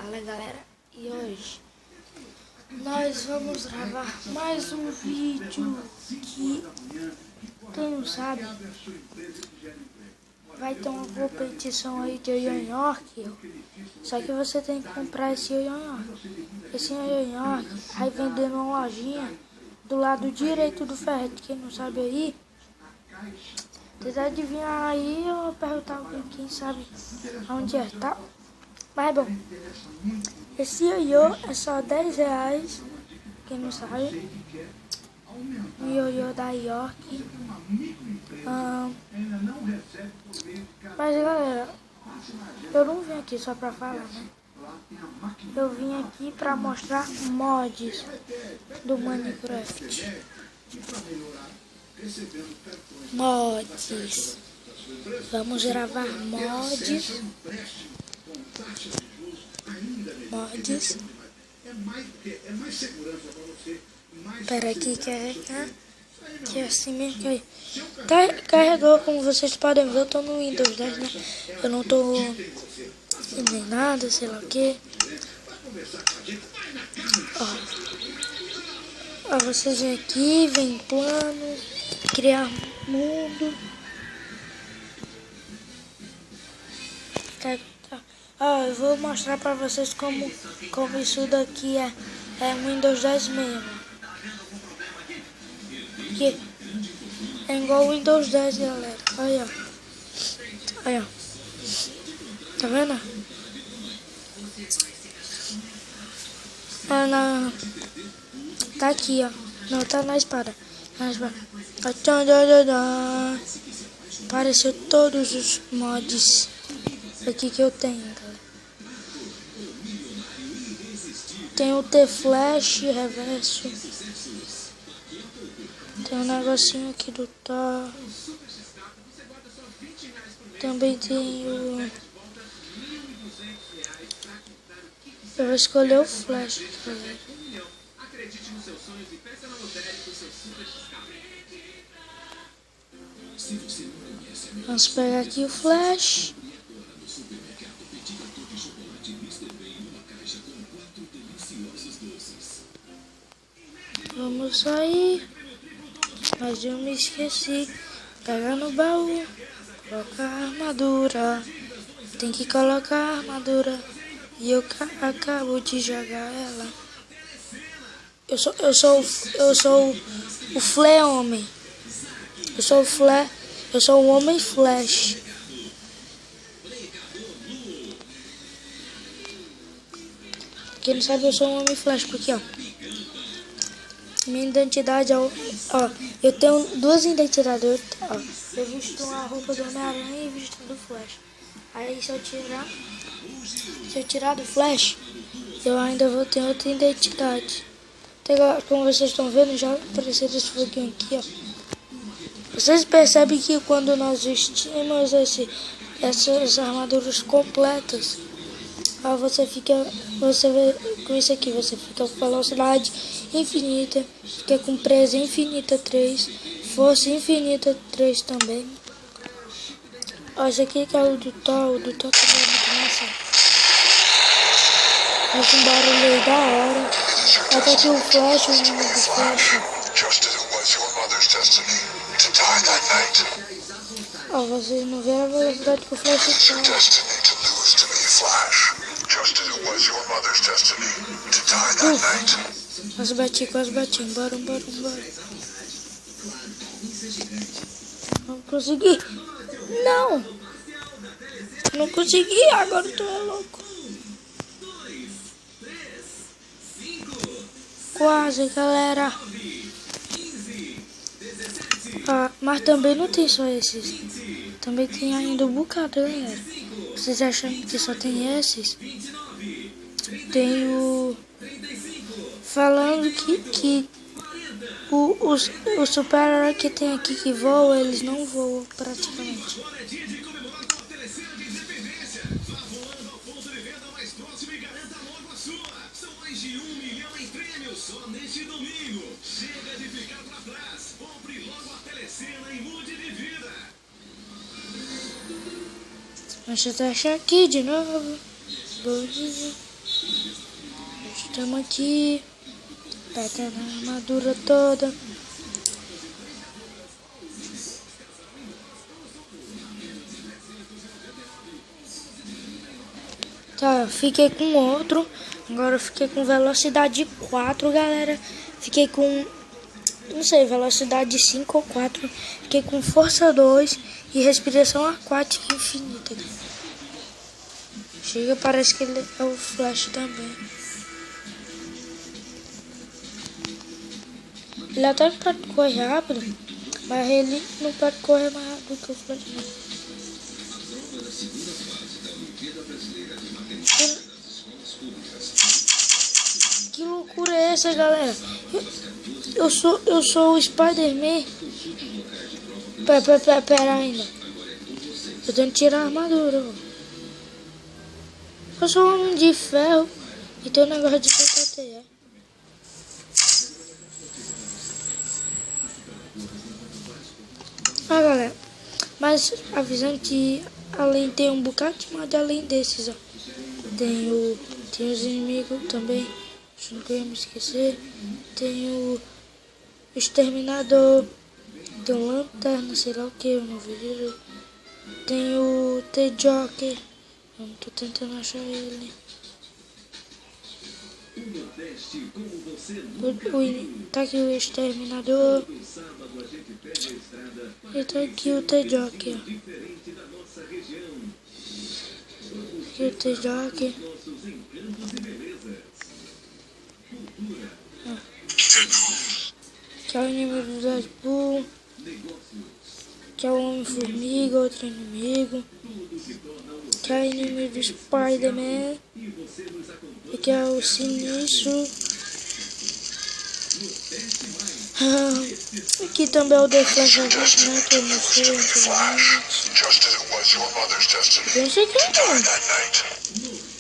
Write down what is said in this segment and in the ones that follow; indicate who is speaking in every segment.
Speaker 1: Fala galera, e hoje nós vamos gravar mais um vídeo que, quem não sabe, vai ter uma competição aí de ioiô-nhoque. Só que você tem que comprar esse ioiô-nhoque. Esse ioiô-nhoque vai vender numa lojinha do lado direito do ferrete. Quem não sabe aí, tentar adivinhar aí ou perguntar alguém, quem sabe onde é, tá? Mas bom, esse ioiô é só R$10, quem não sabe. Um ioiô da York. Mas galera, eu não vim aqui só pra falar, né? Eu vim aqui pra mostrar mods do Minecraft. Mods. Vamos gravar mods. Espera aqui, carregar. Que é assim mesmo que carregou, como vocês podem ver. Eu tô no Windows 10, né? Eu não tô nem nada, sei lá o que. Ó, vocês vêm aqui, vem plano, criar mundo. Ó, eu vou mostrar pra vocês como isso daqui é Windows 10 mesmo. Que é igual o Windows 10, galera. Olha, ó. Olha, ó. Tá vendo? Tá aqui, ó. Não, tá na espada. Apareceu todos os mods aqui que eu tenho, galera. Tem o T-Flash reverso. Tem um negocinho aqui do Thor. Também tem o... Eu vou escolher o Flash, galera. Vamos pegar aqui o Flash. Vamos sair. Mas eu me esqueci. Pega no baú. Colocar a armadura. Tem que colocar a armadura. E eu acabo de jogar ela. Eu sou o Fle-Homem. Eu sou o Homem Flash. Quem não sabe, eu sou o Homem Flash. Porque, ó, minha identidade é ó, eu tenho duas identidades. Eu visto a roupa do Homem-Aranha e visto do Flash. Aí se eu tirar do Flash, eu ainda vou ter outra identidade. Como vocês estão vendo, já apareceu esse foguinho aqui, ó. Vocês percebem que quando nós vestimos essas armaduras completas, ó, você vê com isso aqui, você fica com velocidade infinita, fica com presa infinita 3, força infinita 3 também. Ó, esse aqui que é o do Thor também é muito massa. Faz um barulho aí da hora. Até aqui o Flash, o nome do Flash. Ó, vocês não viram a velocidade que o Flash tá. Quase bati. Bora. Não consegui. Não consegui, agora eu tô louco. Quase, galera. Mas também não tem só esses. Também tem ainda um bocado, galera. Vocês acham que só tem esses? Tem o... Falando que o super-herói que tem aqui que voa, eles não voam praticamente. Deixa eu achar aqui de novo. Estamos aqui. Pega na armadura toda. Tá, fiquei com outro. Agora eu fiquei com velocidade 4, galera. Fiquei com, não sei, velocidade 5 ou 4. Fiquei com força 2 e respiração aquática infinita. Chega, parece que ele é o Flash também. Ele até pode correr rápido, mas ele não pode correr mais rápido que o Flash não. Que loucura é essa, galera? Eu sou o Spider-Man. Pera ainda. Eu tenho que tirar a armadura. Eu sou um homem de ferro e tem um negócio de TTE. Ah, galera, mas avisando que além tem um bocado de mod além desses, ó. Tem os inimigos também, não queria me esquecer. Tem o exterminador, tem o lanterna, sei lá o que, eu não vi direito. Tem o T-Joker, eu não tô tentando achar ele. Tá aqui o exterminador. E tá aqui o T-Joker. Aqui o T-Joker. Que é o inimigo do Deadpool. Que é o Homem-Formiga, outro inimigo. Que é o inimigo do Spider-Man. E que é o Sinistro. Aqui também é o The Flash, né? Que eu mostrei anteriormente. Pensa que não.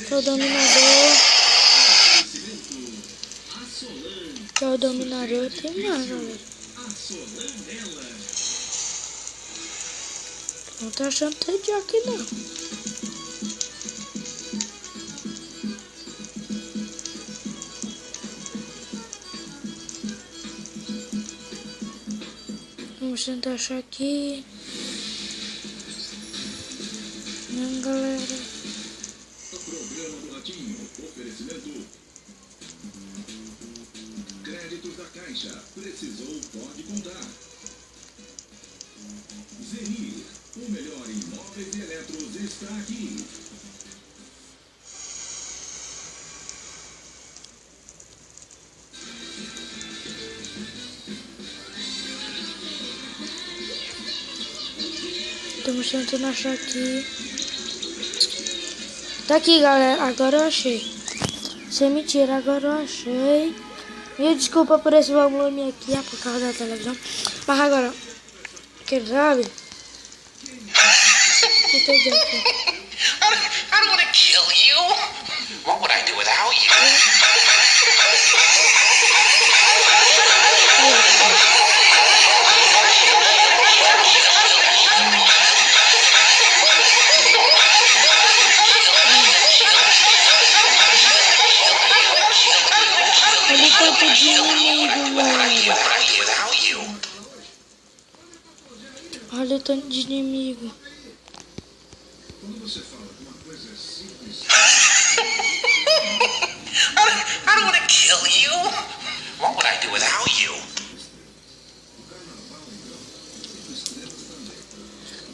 Speaker 1: Que é o Dominador. Que é o Dominador. Tem mais, galera. Não tá achando que é aqui, não. Vamos tentar achar aqui. Não, galera.
Speaker 2: Programa do Ratinho. Oferecimento. Créditos da Caixa. Precisou, pode contar. Zenir. O melhor em móveis e eletros está aqui.
Speaker 1: Estamos tentando achar aqui. Tá aqui, galera. Agora eu achei. Sem mentira, agora eu achei. Me desculpa por esse volume aqui, é por causa da televisão. Mas agora, quem sabe? I don't want to kill you. What would I do without you? Ele tanto de inimigo, mano. Olha o tanto de inimigo.
Speaker 2: Quando você fala que uma coisa é simples.
Speaker 3: I don't want to kill you. What would I do without you?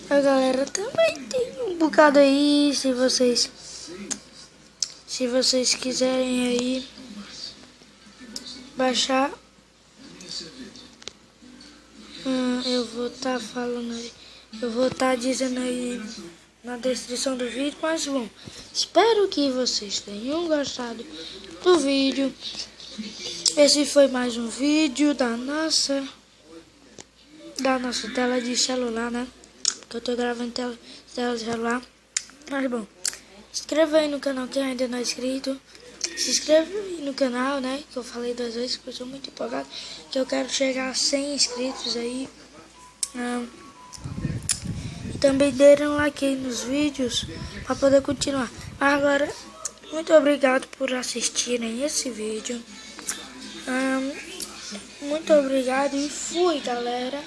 Speaker 1: A galera também tem um bocado aí, se vocês quiserem aí baixar, eu vou estar falando aí, eu vou estar dizendo aí na descrição do vídeo, mas bom, espero que vocês tenham gostado do vídeo. Esse foi mais um vídeo da nossa tela de celular, né? Que eu tô gravando tela de celular. Mas bom, se inscreva aí no canal quem ainda não é inscrito. Se inscreva aí no canal, né? Que eu falei 2 vezes, que eu sou muito empolgado. Que eu quero chegar a 100 inscritos aí. Também deram like aí nos vídeos para poder continuar. Mas agora Muito obrigado por assistirem esse vídeo. Muito obrigado e fui, galera.